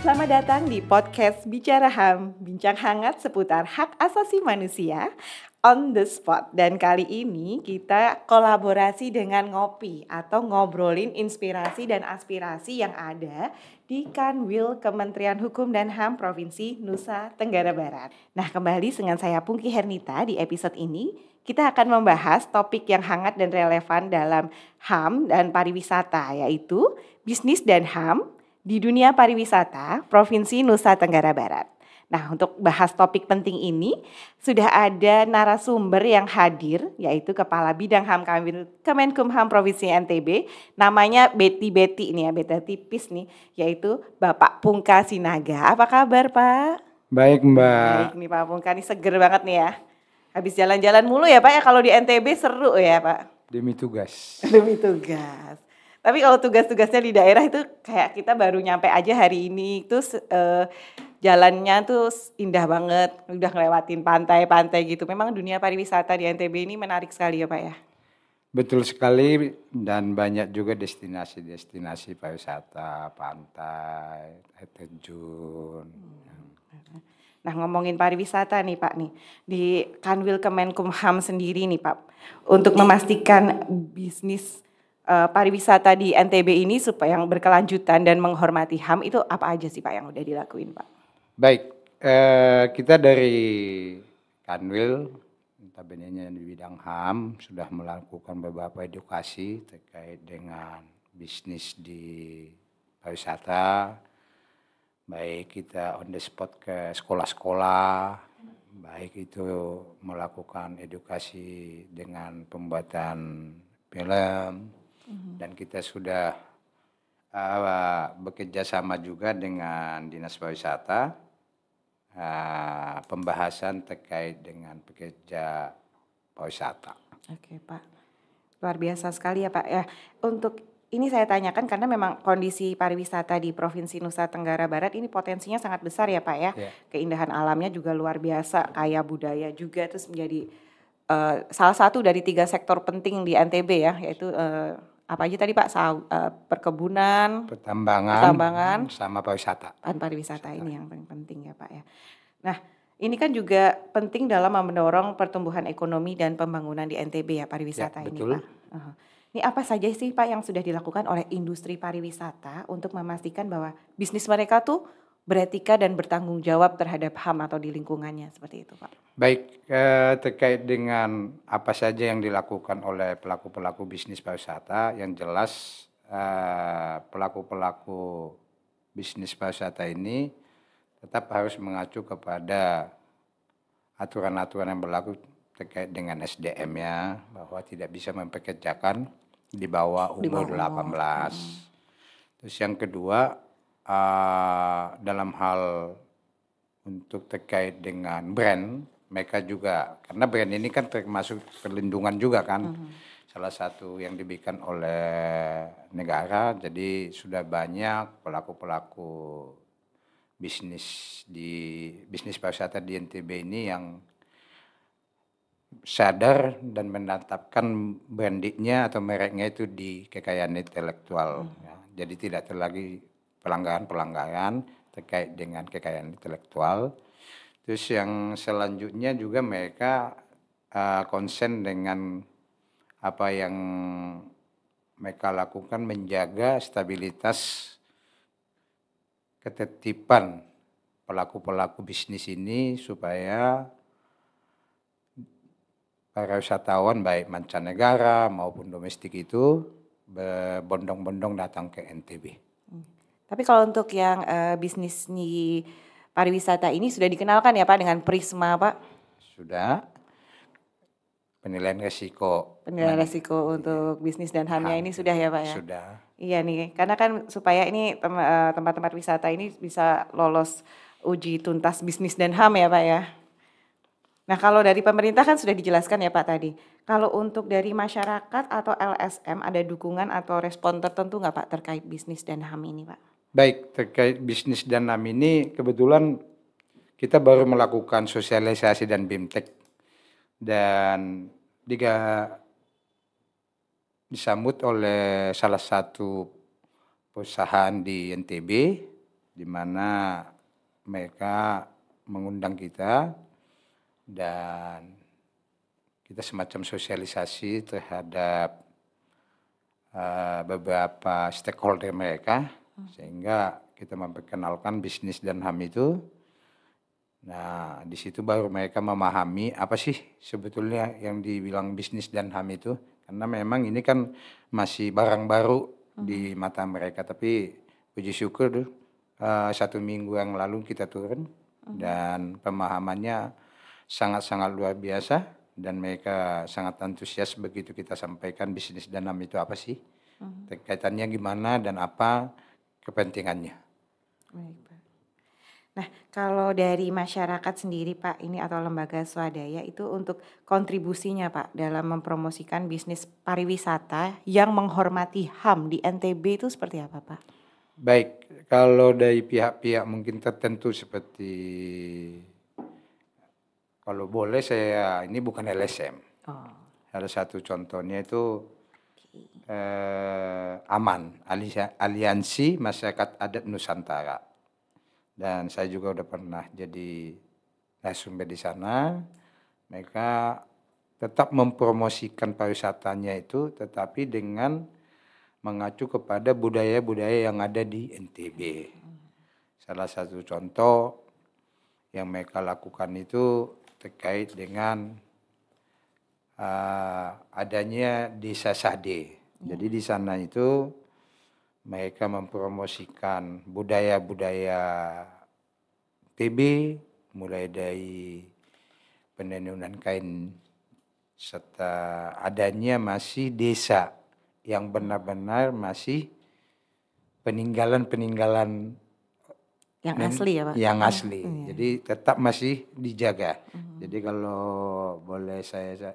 Selamat datang di podcast Bicara HAM, bincang hangat seputar hak asasi manusia on the spot. Dan kali ini kita kolaborasi dengan Ngopi atau ngobrolin inspirasi dan aspirasi yang ada di Kanwil Kementerian Hukum dan HAM Provinsi Nusa Tenggara Barat. Nah, kembali dengan saya Pungki Hernita. Di episode ini kita akan membahas topik yang hangat dan relevan dalam HAM dan pariwisata, yaitu bisnis dan HAM di dunia pariwisata Provinsi Nusa Tenggara Barat. Nah, untuk bahas topik penting ini sudah ada narasumber yang hadir, yaitu Kepala Bidang HAM Kemenkumham Provinsi NTB, namanya Betty nih ya, beta tipis nih, yaitu Bapak Pungka Sinaga. Apa kabar, Pak? Baik, Mbak. Baik nih Pak Pungka, nih seger banget nih ya. Habis jalan-jalan mulu ya Pak ya, kalau di NTB seru ya Pak. Demi tugas. Demi tugas. Tapi kalau tugas-tugasnya di daerah itu kayak kita baru nyampe aja hari ini, terus jalannya tuh indah banget, udah ngelewatin pantai-pantai gitu. Memang dunia pariwisata di NTB ini menarik sekali ya Pak ya. Betul sekali, dan banyak juga destinasi-destinasi pariwisata, pantai, air terjun. Nah, ngomongin pariwisata nih Pak nih, di Kanwil Kemenkumham sendiri nih Pak, untuk memastikan bisnis pariwisata di NTB ini supaya yang berkelanjutan dan menghormati HAM itu apa aja sih Pak yang udah dilakuin Pak? Baik, kita dari Kanwil, notabene di bidang HAM, sudah melakukan beberapa edukasi terkait dengan bisnis di pariwisata. Baik kita on the spot ke sekolah-sekolah, baik itu melakukan edukasi dengan pembuatan film, dan kita sudah bekerja sama juga dengan Dinas Pariwisata, pembahasan terkait dengan pekerja pariwisata. Oke Pak, luar biasa sekali ya Pak ya. Untuk ini saya tanyakan karena memang kondisi pariwisata di Provinsi Nusa Tenggara Barat ini potensinya sangat besar ya Pak ya. Ya. Keindahan alamnya juga luar biasa, kaya budaya juga, terus menjadi salah satu dari 3 sektor penting di NTB ya, yaitu apa aja tadi Pak? Perkebunan, Pertambangan sama pariwisata. Pariwisata ini yang paling penting ya Pak ya. Nah, ini kan juga penting dalam mendorong pertumbuhan ekonomi dan pembangunan di NTB ya pariwisata Ya, ini betul. Pak. Ini apa saja sih Pak yang sudah dilakukan oleh industri pariwisata untuk memastikan bahwa bisnis mereka tuh beretika dan bertanggung jawab terhadap HAM atau di lingkungannya, seperti itu Pak? Baik, terkait dengan apa saja yang dilakukan oleh pelaku-pelaku bisnis pariwisata, yang jelas pelaku-pelaku bisnis pariwisata ini tetap harus mengacu kepada aturan-aturan yang berlaku terkait dengan SDM-nya, bahwa tidak bisa mempekerjakan di bawah umur 18. Terus yang kedua, dalam hal untuk terkait dengan brand, mereka juga, karena brand ini kan termasuk perlindungan juga kan, salah satu yang diberikan oleh negara. Jadi sudah banyak pelaku-pelaku bisnis pariwisata di NTB ini yang sadar dan menetapkan brandingnya atau mereknya itu di kekayaan intelektual. Ya. Jadi tidak ada lagi pelanggaran terkait dengan kekayaan intelektual. Terus yang selanjutnya juga mereka konsen dengan apa yang mereka lakukan, menjaga stabilitas ketertiban pelaku-pelaku bisnis ini supaya para wisatawan baik mancanegara maupun domestik itu berbondong-bondong datang ke NTB. Tapi kalau untuk yang bisnis di pariwisata ini sudah dikenalkan ya Pak dengan Prisma Pak? Sudah. Penilaian resiko. Penilaian resiko untuk bisnis dan HAM-nya ini sudah ya Pak ya? Sudah. Iya nih, karena kan supaya ini tempat-tempat wisata ini bisa lolos uji tuntas bisnis dan HAM ya Pak ya? Nah kalau dari pemerintah kan sudah dijelaskan ya Pak tadi. Kalau untuk dari masyarakat atau LSM ada dukungan atau respon tertentu nggak Pak terkait bisnis dan HAM ini Pak? Baik, terkait bisnis dan HAM ini kebetulan kita baru melakukan sosialisasi dan BIMTEK. Dan disambut oleh salah satu perusahaan di NTB di mana mereka mengundang kita dan kita semacam sosialisasi terhadap beberapa stakeholder mereka, sehingga kita memperkenalkan bisnis dan HAM itu. Nah, di situ baru mereka memahami apa sih sebetulnya yang dibilang bisnis dan HAM itu. Karena memang ini kan masih barang baru di mata mereka. Tapi puji syukur 1 minggu yang lalu kita turun dan pemahamannya sangat-sangat luar biasa. Dan mereka sangat antusias begitu kita sampaikan bisnis dan HAM itu apa sih, kaitannya gimana dan apa kepentingannya. Baik, Pak. Nah, kalau dari masyarakat sendiri Pak, ini atau lembaga swadaya itu untuk kontribusinya Pak dalam mempromosikan bisnis pariwisata yang menghormati HAM di NTB itu seperti apa Pak? Baik, kalau dari pihak-pihak mungkin tertentu seperti, kalau boleh saya, ini bukan LSM. Oh, Salah satu contohnya itu AMAN, Aliansi Masyarakat Adat Nusantara. Dan saya juga udah pernah jadi narasumber di sana. Mereka tetap mempromosikan pariwisatanya itu, tetapi dengan mengacu kepada budaya-budaya yang ada di NTB. Salah satu contoh yang mereka lakukan itu terkait dengan adanya desa Sade. Jadi di sana itu mereka mempromosikan budaya-budaya TB, mulai dari penenunan kain, serta adanya masih desa yang benar-benar masih peninggalan-peninggalan yang asli ya Pak? yang asli. Iya. Jadi tetap masih dijaga. Jadi kalau boleh saya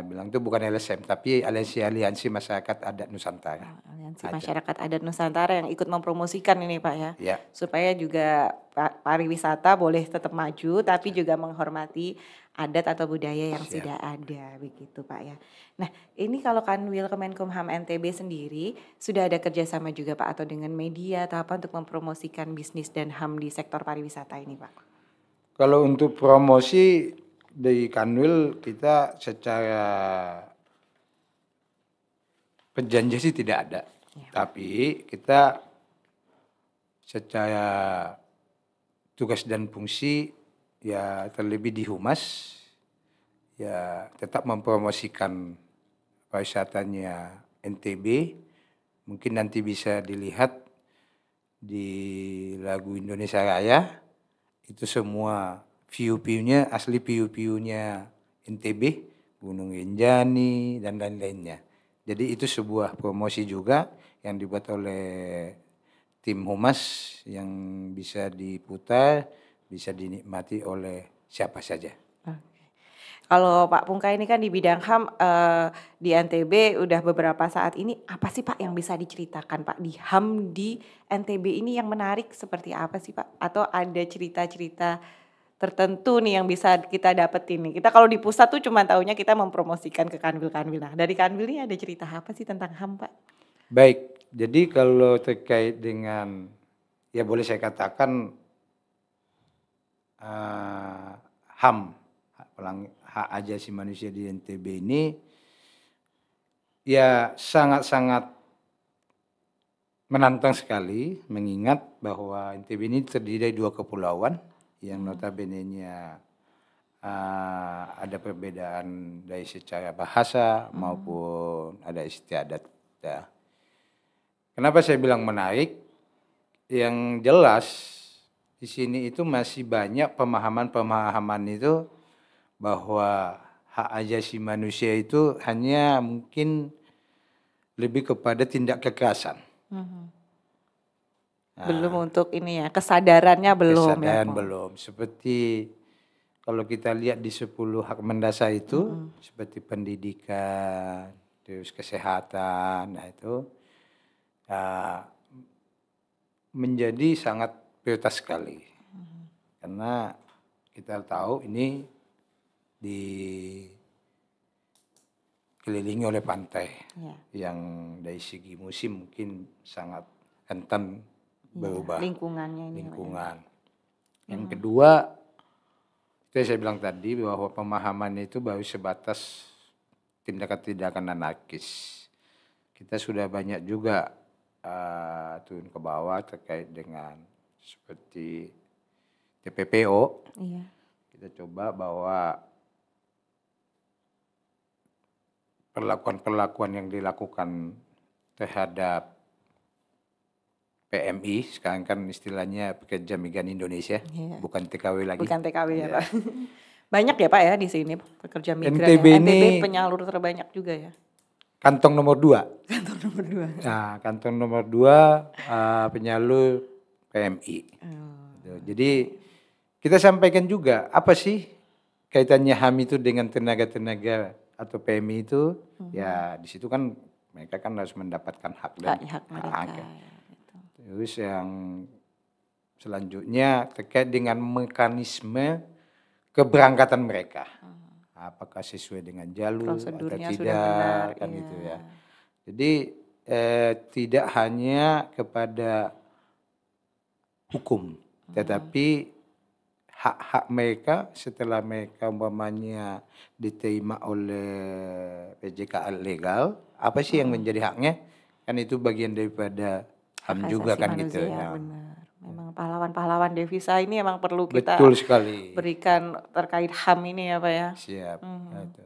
bilang itu bukan LSM, tapi Aliansi Masyarakat Adat Nusantara. Aliansi Masyarakat Adat Nusantara yang ikut mempromosikan ini Pak ya. Ya. Supaya juga pariwisata boleh tetap maju tapi juga menghormati adat atau budaya yang sudah ada begitu Pak ya. Nah, ini kalau Kanwil Kemenkumham NTB sendiri sudah ada kerjasama juga Pak atau dengan media atau apa untuk mempromosikan bisnis dan HAM di sektor pariwisata ini Pak? Kalau untuk promosi dari Kanwil, kita secara perjanjian sih tidak ada. Tapi kita secara tugas dan fungsi ya terlebih di Humas ya tetap mempromosikan pariwisatanya NTB. Mungkin nanti bisa dilihat di lagu Indonesia Raya, itu semua view-nya asli view-nya NTB, Gunung Rinjani dan lain-lainnya. Jadi itu sebuah promosi juga yang dibuat oleh tim Humas yang bisa diputar, bisa dinikmati oleh siapa saja. Kalau Pak Pungkai ini kan di bidang HAM di NTB udah beberapa saat ini, apa sih Pak yang bisa diceritakan Pak di HAM di NTB ini yang menarik seperti apa sih Pak? Atau ada cerita-cerita tertentu nih yang bisa kita dapetin nih? Kita kalau di pusat tuh cuma taunya kita mempromosikan ke Kanwil-Kanwil. Nah dari Kanwil ini ada cerita apa sih tentang HAM Pak? Baik, jadi kalau terkait dengan, ya boleh saya katakan HAM, hak ajasi manusia di NTB ini ya sangat-sangat menantang sekali, mengingat bahwa NTB ini terdiri dari 2 kepulauan yang notabene-nya ada perbedaan dari secara bahasa maupun ada istiadat. Ya. Kenapa saya bilang menarik? Yang jelas di sini itu masih banyak pemahaman-pemahaman itu bahwa hak ajasi manusia itu hanya mungkin lebih kepada tindak kekerasan. Belum untuk ini ya, kesadarannya belum ya. Kesadaran belum. Seperti kalau kita lihat di 10 hak mendasar itu, seperti pendidikan, terus kesehatan, nah itu menjadi sangat prioritas sekali. Karena kita tahu ini dikelilingi oleh pantai yang dari segi musim mungkin sangat rentan berubah lingkungannya ini. lingkungan. Yang kedua, itu saya bilang tadi bahwa pemahaman itu baru sebatas tindakan-tindakan anarkis. Kita sudah banyak juga turun ke bawah terkait dengan seperti TPPO. Iya. Kita coba bahwa perlakuan-perlakuan yang dilakukan terhadap PMI, sekarang kan istilahnya pekerja migran Indonesia, Iya. bukan TKW lagi. Bukan TKW ya Iya. Pak. Banyak ya Pak ya di sini pekerja migran NTB ya. ini NTB penyalur terbanyak juga ya. Kantong nomor 2. Kantor nomor 2. Nah, kantong nomor 2 penyalur PMI. Jadi kita sampaikan juga apa sih kaitannya HAM itu dengan tenaga-tenaga atau PMI itu? Ya di situ kan mereka kan harus mendapatkan hak dan Hak mereka. hak. Terus yang selanjutnya terkait dengan mekanisme keberangkatan mereka. Apakah sesuai dengan jalur atau Prosedurnya tidak, sudah benar, kan iya. gitu ya. Jadi tidak hanya kepada hukum, tetapi hak-hak mereka setelah mereka umpamanya diterima oleh PJKA legal, apa sih yang menjadi haknya? Kan itu bagian daripada HAM Hak juga asasi kan manusia, gitu ya. Benar. Memang pahlawan-pahlawan devisa ini emang perlu kita Betul sekali. berikan terkait HAM ini ya Pak ya. Siap. Gitu.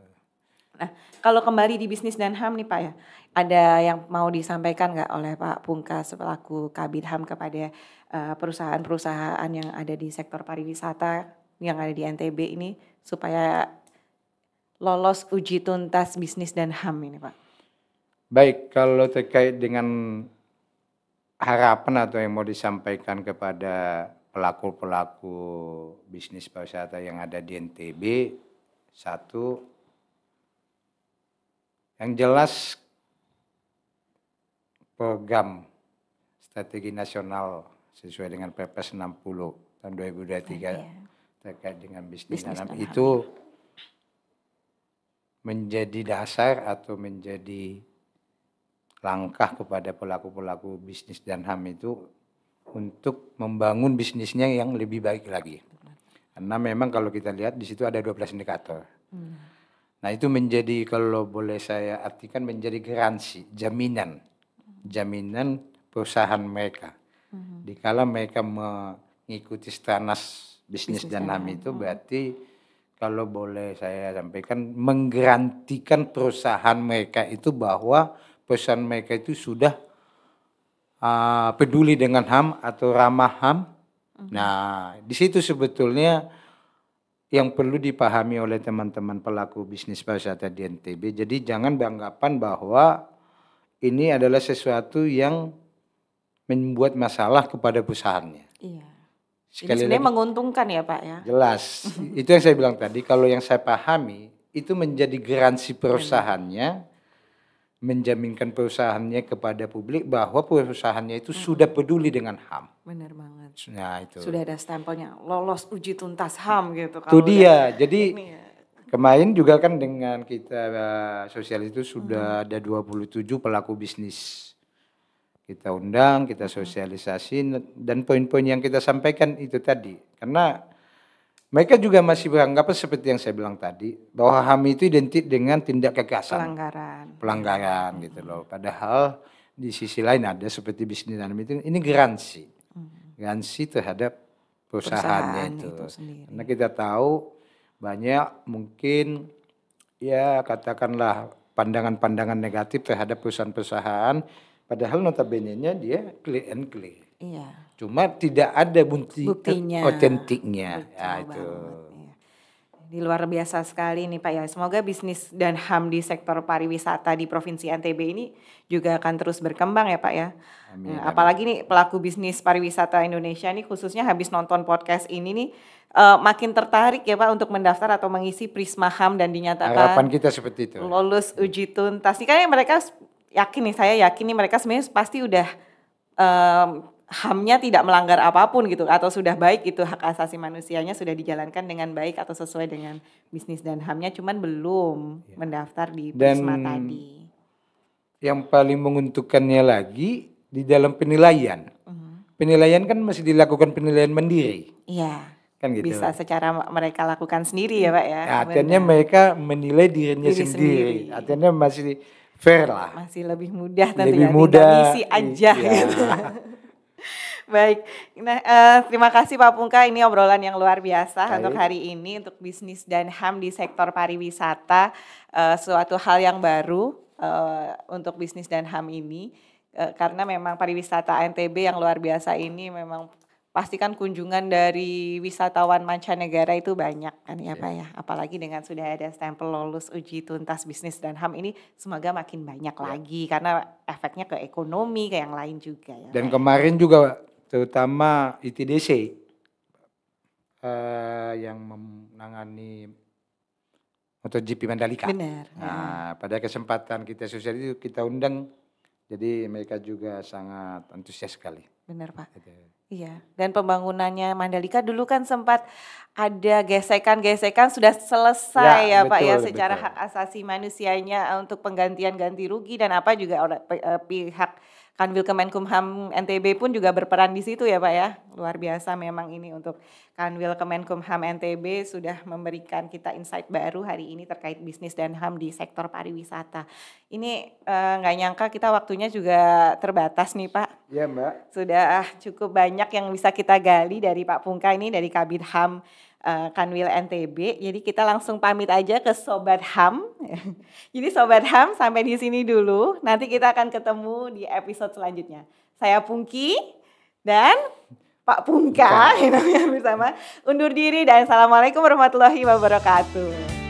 Nah, kalau kembali di bisnis dan HAM nih Pak ya, ada yang mau disampaikan nggak oleh Pak Pungkas selaku Kabid HAM kepada perusahaan-perusahaan yang ada di sektor pariwisata yang ada di NTB ini supaya lolos uji tuntas bisnis dan HAM ini Pak? Baik, kalau terkait dengan harapan atau yang mau disampaikan kepada pelaku-pelaku bisnis pariwisata yang ada di NTB, satu, yang jelas program strategi nasional sesuai dengan Perpres 60 tahun 2023 terkait dengan bisnis dan HAM itu menjadi dasar atau menjadi langkah kepada pelaku-pelaku bisnis dan HAM itu untuk membangun bisnisnya yang lebih baik lagi. Karena memang kalau kita lihat di situ ada 12 indikator. Nah itu menjadi, kalau boleh saya artikan, menjadi garansi, jaminan perusahaan mereka. Dikala mereka mengikuti stranas bisnis dan HAM itu berarti, kalau boleh saya sampaikan, menggarantikan perusahaan mereka itu bahwa perusahaan mereka itu sudah peduli dengan HAM atau ramah HAM. Nah, di situ sebetulnya yang perlu dipahami oleh teman-teman pelaku bisnis pariwisata di NTB. Jadi jangan beranggapan bahwa ini adalah sesuatu yang membuat masalah kepada perusahaannya. Iya. Sekali Ini sebenarnya lagi, menguntungkan ya Pak ya. jelas. Itu yang saya bilang tadi, kalau yang saya pahami itu menjadi garansi perusahaannya, menjaminkan perusahaannya kepada publik bahwa perusahaannya itu sudah peduli dengan HAM. Benar banget. Nah itu. Sudah ada stempelnya lolos uji tuntas HAM gitu. Itu dia. Jadi ini ya. kemarin juga kan dengan kita sosial itu sudah ada 27 pelaku bisnis. Kita undang, kita sosialisasi, dan poin-poin yang kita sampaikan itu tadi. Karena mereka juga masih beranggapan seperti yang saya bilang tadi, bahwa HAM itu identik dengan tindak kekerasan. Pelanggaran gitu loh. Padahal di sisi lain ada seperti bisnis dan itu, ini garansi. Garansi terhadap perusahaannya itu. Karena kita tahu banyak mungkin ya katakanlah pandangan-pandangan negatif terhadap perusahaan-perusahaan, padahal notabene-nya dia clear and clear. Iya. Cuma tidak ada buktinya, otentiknya. Ya, itu. Iya. Di luar biasa sekali nih Pak ya. Semoga bisnis dan HAM di sektor pariwisata di Provinsi NTB ini juga akan terus berkembang ya Pak ya. Amin, apalagi nih pelaku bisnis pariwisata Indonesia nih khususnya habis nonton podcast ini nih makin tertarik ya Pak untuk mendaftar atau mengisi Prisma HAM dan dinyatakan harapan kita seperti itu. Lolos uji tuntas. Ini kan mereka yakin nih, saya yakin nih mereka sebenarnya pasti udah HAM-nya tidak melanggar apapun gitu, atau sudah baik gitu, hak asasi manusianya sudah dijalankan dengan baik atau sesuai dengan bisnis dan HAM-nya, cuman belum mendaftar di Prisma tadi. Yang paling menguntungkannya lagi di dalam penilaian. penilaian kan masih dilakukan penilaian mandiri. Iya. Kan gitu. Bisa secara mereka lakukan sendiri ya Pak ya. Artinya mereka menilai dirinya Diri sendiri. sendiri. Artinya masih fair lah. Masih lebih mudah tentunya. Lebih mudah. Tinggal isi aja gitu. Baik, nah terima kasih Pak Pungka, ini obrolan yang luar biasa untuk hari ini untuk bisnis dan HAM di sektor pariwisata, suatu hal yang baru untuk bisnis dan HAM ini, karena memang pariwisata NTB yang luar biasa ini memang pastikan kunjungan dari wisatawan mancanegara itu banyak kan ya Pak ya, apalagi dengan sudah ada stempel lulus uji tuntas bisnis dan HAM ini semoga makin banyak lagi karena efeknya ke ekonomi, ke yang lain juga ya. Dan kemarin juga terutama ITDC yang menangani MotoGP Mandalika. Benar. Nah, pada kesempatan kita sosial itu kita undang, jadi mereka juga sangat antusias sekali. Benar Pak. Iya. Dan pembangunannya Mandalika dulu kan sempat ada gesekan-gesekan sudah selesai ya Pak ya secara hak asasi manusianya untuk penggantian ganti rugi dan apa juga pihak Kanwil Kemenkumham NTB pun juga berperan di situ ya Pak ya. Luar biasa memang ini untuk Kanwil Kemenkumham NTB sudah memberikan kita insight baru hari ini terkait bisnis dan HAM di sektor pariwisata. Ini nggak nyangka kita waktunya juga terbatas nih Pak. Iya Mbak. Sudah cukup banyak yang bisa kita gali dari Pak Pungka ini dari Kabid HAM Kanwil NTB. Jadi kita langsung pamit aja ke Sobat HAM. Jadi Sobat HAM sampai di sini dulu. Nanti kita akan ketemu di episode selanjutnya. Saya Pungki dan Pak Pungka bersama undur diri dan assalamualaikum warahmatullahi wabarakatuh.